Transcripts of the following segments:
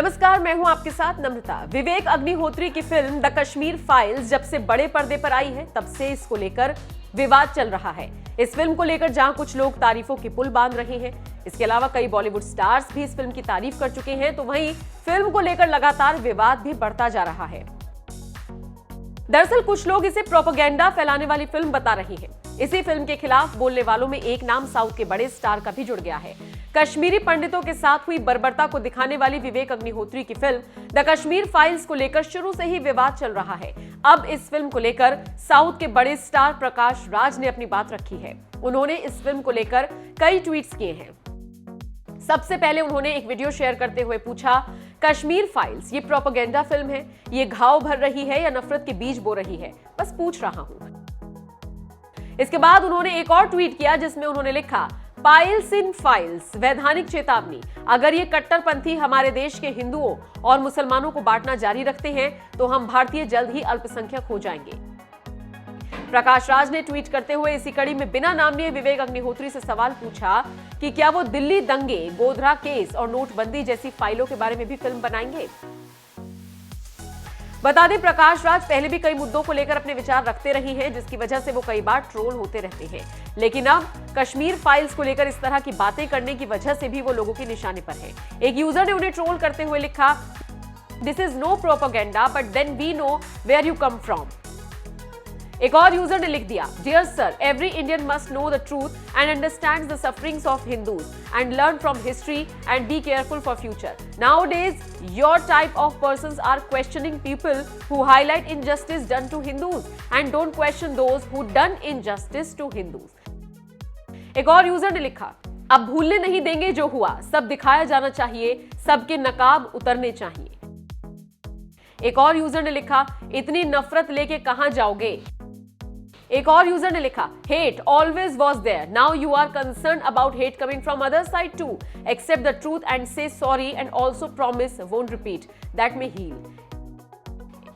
नमस्कार, मैं हूं आपके साथ नम्रता। विवेक अग्निहोत्री की फिल्म द कश्मीर फाइल्स जब से बड़े पर्दे पर आई है तब से इसको लेकर विवाद चल रहा है। इस फिल्म को लेकर जहां कुछ लोग तारीफों की पुल बांध रहे हैं, इसके अलावा कई बॉलीवुड स्टार्स भी इस फिल्म की तारीफ कर चुके हैं, तो वहीं फिल्म को लेकर लगातार विवाद भी बढ़ता जा रहा है। दरअसल कुछ लोग इसे प्रोपेगेंडा फैलाने वाली फिल्म बता रहे हैं। इसी फिल्म के खिलाफ बोलने वालों में एक नाम साउथ के बड़े स्टार का भी जुड़ गया है। कश्मीरी पंडितों के साथ हुई बर्बरता को दिखाने वाली विवेक अग्निहोत्री की फिल्म द कश्मीर फाइल्स को लेकर शुरू से ही विवाद चल रहा है। अब इस फिल्म को लेकर साउथ के बड़े स्टार प्रकाश राज ने अपनी बात रखी है। उन्होंने इस फिल्म को लेकर कई ट्वीट्स किए हैं। सबसे पहले उन्होंने एक वीडियो शेयर करते हुए पूछा, कश्मीर फाइल्स ये प्रोपेगेंडा फिल्म है, ये घाव भर रही है या नफरत के बीज बो रही है, बस पूछ रहा हूं। इसके बाद उन्होंने एक और ट्वीट किया जिसमें उन्होंने लिखा, पाइल्स इन फाइल्स, वैधानिक चेतावनी, अगर ये कट्टरपंथी हमारे देश के हिंदुओं और मुसलमानों को बांटना जारी रखते हैं तो हम भारतीय जल्द ही अल्पसंख्यक हो जाएंगे। प्रकाश राज ने ट्वीट करते हुए इसी कड़ी में बिना नाम लिए विवेक अग्निहोत्री से सवाल पूछा कि क्या वो दिल्ली दंगे, गोधरा केस और नोटबंदी जैसी फाइलों के बारे में भी फिल्म बनाएंगे। बता दें, प्रकाश राज पहले भी कई मुद्दों को लेकर अपने विचार रखते रहे हैं, जिसकी वजह से वो कई बार ट्रोल होते रहते हैं। लेकिन अब कश्मीर फाइल्स को लेकर इस तरह की बातें करने की वजह से भी वो लोगों की निशाने पर है। एक यूजर ने उन्हें ट्रोल करते हुए लिखा, this is no propaganda but then we know where you come from. एक और यूजर ने लिख दिया, dear sir, every Indian must know the truth and understands the sufferings of Hindus and learn from history and be careful for future. Nowadays, your type of persons are questioning people who highlight injustice done to Hindus and don't question those who done injustice to Hindus. एक और user ने लिखा, अब भूलने नहीं देंगे जो हुआ, सब दिखाया जाना चाहिए, सबके नकाब उतरने चाहिए। एक और यूजर ने लिखा, इतनी नफरत लेके कहां जाओगे। एक और यूजर ने लिखा, hate always was there, now you are concerned about hate coming from other side too, accept the truth and say sorry and also promise won't repeat, that may heal.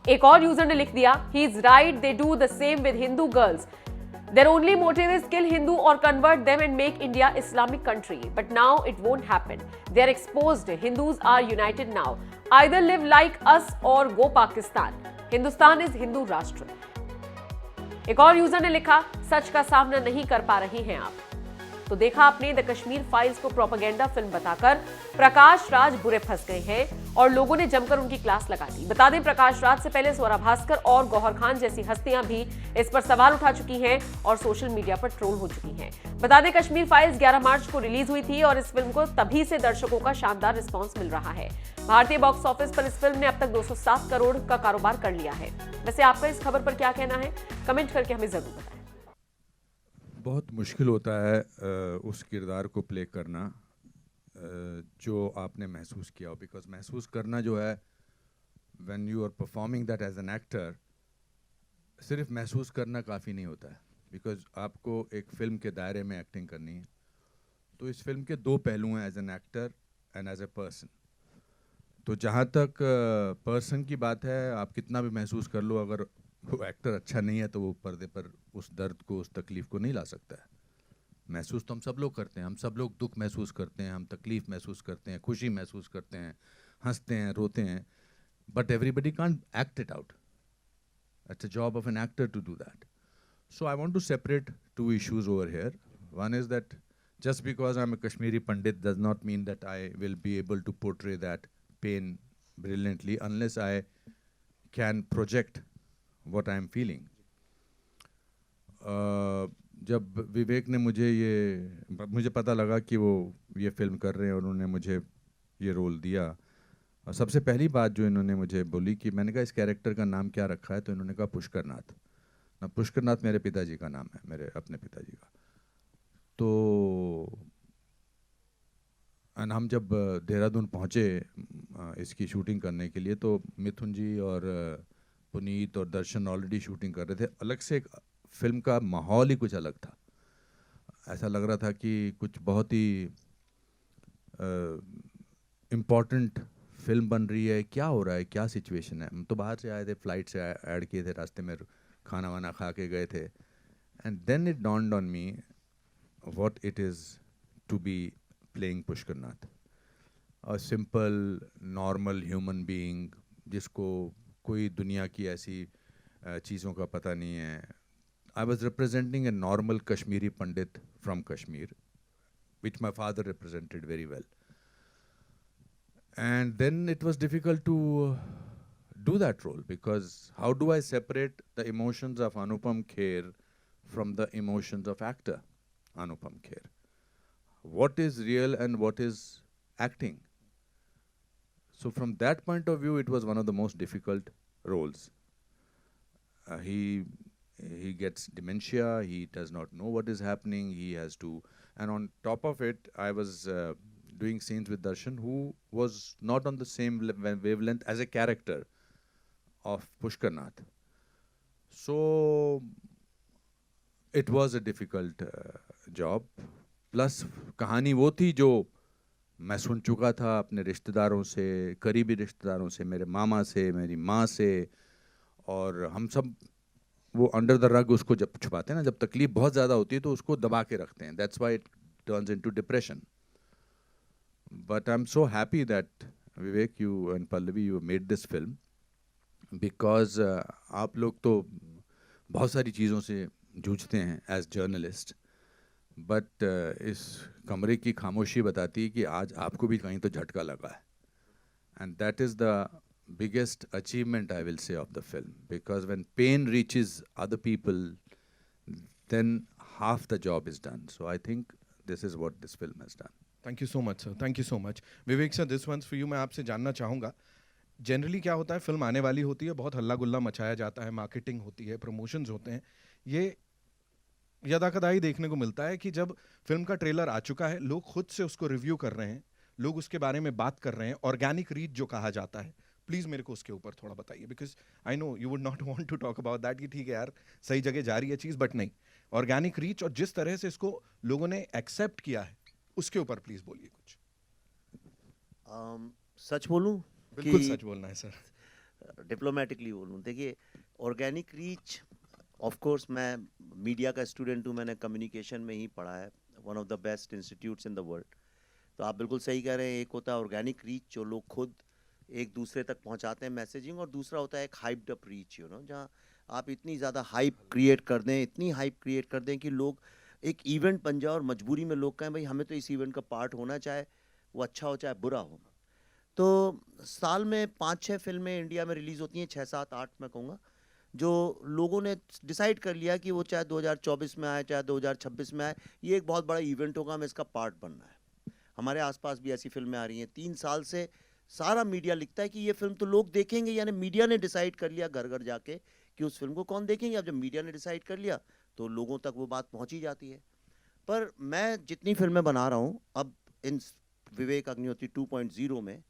एक और यूजर ने लिख दिया, he is right, they do the same with Hindu girls, their only motive is kill Hindu or convert them and make India Islamic country, but now it won't happen, they are exposed, Hindus are united now, either live like us or go Pakistan, Hindustan is Hindu राष्ट्र। एक और user ने लिखा, सच का सामना नहीं कर पा रही हैं आप। तो देखा आपने, द कश्मीर फाइल्स को प्रोपेगेंडा फिल्म बताकर प्रकाश राज बुरे फंस गए हैं और लोगों ने जमकर उनकी क्लास लगा दी। बता दें, प्रकाश राज से पहले स्वरा भास्कर और गौहर खान जैसी हस्तियां भी इस पर सवाल उठा चुकी हैं और सोशल मीडिया पर ट्रोल हो चुकी हैं। बता दें, कश्मीर फाइल्स 11 मार्च को रिलीज हुई थी और इस फिल्म को तभी से दर्शकों का शानदार रिस्पॉन्स मिल रहा है। भारतीय बॉक्स ऑफिस पर इस फिल्म ने अब तक 207 करोड़ का कारोबार कर लिया है। वैसे आपका इस खबर पर क्या कहना है, कमेंट करके हमें जरूर बताएं। बहुत मुश्किल होता है उस किरदार को प्ले करना जो आपने महसूस किया हो, बिकॉज महसूस करना जो है, when you are performing that as an actor, सिर्फ महसूस करना काफ़ी नहीं होता है, बिकॉज आपको एक फ़िल्म के दायरे में एक्टिंग करनी है। तो इस फिल्म के दो पहलू हैं, as an actor and as a person. तो जहाँ तक पर्सन की बात है, आप कितना भी महसूस कर लो, अगर वो एक्टर अच्छा नहीं है तो वो पर्दे पर उस दर्द को, उस तकलीफ को नहीं ला सकता है। महसूस तो हम सब लोग करते हैं, हम सब लोग दुख महसूस करते हैं, हम तकलीफ महसूस करते हैं, खुशी महसूस करते हैं, हंसते हैं, रोते हैं, but everybody can't act it out. It's a job of an actor to do that. So I want to separate two issues over here. One is that just because I'm a Kashmiri Pandit does not mean that I will be able to portray that pain brilliantly unless I can project what I'm feeling. जब विवेक ने मुझे पता लगा कि वो ये film कर रहे हैं और उन्होंने मुझे ये रोल दिया, और सबसे पहली बात जो इन्होंने मुझे बोली कि मैंने कहा इस कैरेक्टर का नाम क्या रखा है, तो इन्होंने कहा पुष्करनाथ। ना, पुष्करनाथ मेरे पिताजी का नाम है, मेरे अपने पिताजी का। तो हम जब देहरादून पहुँचे इसकी शूटिंग करने के लिए, तो मिथुन जी और पुनीत और दर्शन ऑलरेडी शूटिंग कर रहे थे। अलग से एक फिल्म का माहौल ही कुछ अलग था। ऐसा लग रहा था कि कुछ बहुत ही इम्पॉर्टेंट फिल्म बन रही है, क्या हो रहा है, क्या सिचुएशन है। हम तो बाहर से आए थे, फ्लाइट से ऐड किए थे, रास्ते में खाना वाना खा के गए थे। And then it dawned on me what it is to be playing Pushkarnath. a simple normal human being जिसको कोई दुनिया की ऐसी चीज़ों का पता नहीं है. I was representing a normal Kashmiri Pandit from Kashmir, which my father represented very well. And then it was difficult to do that role, because how do I separate the emotions of Anupam Kher from the emotions of actor Anupam Kher? What is real and what is acting? So from that point of view, it was one of the most difficult roles. He gets dementia. He does not know what is happening. He has to, and on top of it, I was doing scenes with Darshan, who was not on the same wavelength as a character of Pushkar Nath. So it was a difficult job. Plus कहानी वो थी जो मैं सुन चुका था अपने रिश्तेदारों से, करीबी रिश्तेदारों से, मेरे मामा से, मेरी माँ से, और हम सब वो अंडर द रग उसको जब छुपाते हैं ना, जब तकलीफ बहुत ज़्यादा होती है तो उसको दबा के रखते हैं. That's why it turns into depression. But I am so happy that Vivek, you and Pallavi, you made this film, because आप लोग तो बहुत सारी चीज़ों से जूझते हैं एज जर्नलिस्ट, बट इस कमरे की खामोशी बताती है कि आज आपको भी कहीं तो झटका लगा है. And that is the biggest achievement, I will say, of the film, because when pain reaches other people, then half the job is done. So I think this is what this film has done. Thank you so much, sir. Thank you so much. Vivek sir, this one's for you. मैं आपसे जानना चाहूँगा, generally क्या होता है, film आने वाली होती है, बहुत हल्ला गुल्ला मचाया जाता है, मार्केटिंग होती है, प्रमोशंस होते हैं. ये यदाकदाई देखने को मिलता है कि जब फिल्म का ट्रेलर आ चुका है, लोग खुद से उसको रिव्यू कर रहे हैं, लोग उसके बारे में बात कर रहे हैं, ऑर्गेनिक रीच जो कहा जाता है. प्लीज़ मेरे को उसके ऊपर थोड़ा बताइए, because I know you would not want to talk about that कि ठीक है यार सही जगह जा रही है चीज़, बट नहीं, ऑर्गेनिक रीच और जिस तरह से इसको लोगों ने एक्सेप्ट किया है उसके ऊपर प्लीज़ बोलिए कुछ. सच बोलूं? बिल्कुल सच बोलना है सर. डिप्लोमेटिकली बोलूं. देखिए, ऑर्गेनिक रीच, ऑफ कोर्स मैं मीडिया का स्टूडेंट हूं, मैंने कम्युनिकेशन में ही पढ़ा है, one of the best institutes in the world. तो आप बिल्कुल सही कह रहे हैं. एक होता है ऑर्गेनिक रीच जो लोग खुद एक दूसरे तक पहुंचाते हैं मैसेजिंग, और दूसरा होता है एक hyped up reach, you know, जहां आप इतनी ज़्यादा हाइप क्रिएट कर दें, इतनी हाइप क्रिएट कर दें कि लोग एक इवेंट बन जाए और मजबूरी में लोग कहें भाई हमें तो इस इवेंट का पार्ट होना, चाहे वो अच्छा हो चाहे बुरा हो. तो साल में 5-6 फिल्में इंडिया में रिलीज़ होती हैं, 6-7-8 मैं कहूँगा, जो लोगों ने डिसाइड कर लिया कि वो चाहे 2024 में आए चाहे 2026 में आए, ये एक बहुत बड़ा इवेंट होगा, हमें इसका पार्ट बनना है. हमारे आसपास भी ऐसी फिल्में आ रही हैं. 3 साल से सारा मीडिया लिखता है कि ये फिल्म तो लोग देखेंगे, यानी मीडिया ने डिसाइड कर लिया घर घर जाके कि उस फिल्म को कौन देखेंगे. अब जब मीडिया ने डिसाइड कर लिया तो लोगों तक वो बात पहुंच ही जाती है. पर मैं जितनी फिल्में बना रहा हूँ अब इन विवेक अग्निहोत्री 2.0 में,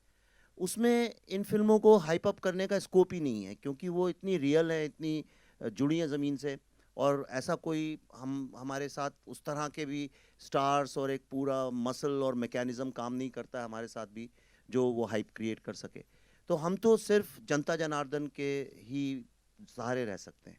उसमें इन फिल्मों को हाइप अप करने का स्कोप ही नहीं है, क्योंकि वो इतनी रियल है, इतनी जुड़ी हैं ज़मीन से, और ऐसा कोई हमारे साथ उस तरह के भी स्टार्स और एक पूरा मसल और मैकेनिज़्म काम नहीं करता है हमारे साथ भी जो वो हाइप क्रिएट कर सके. तो हम तो सिर्फ जनता जनार्दन के ही सहारे रह सकते हैं.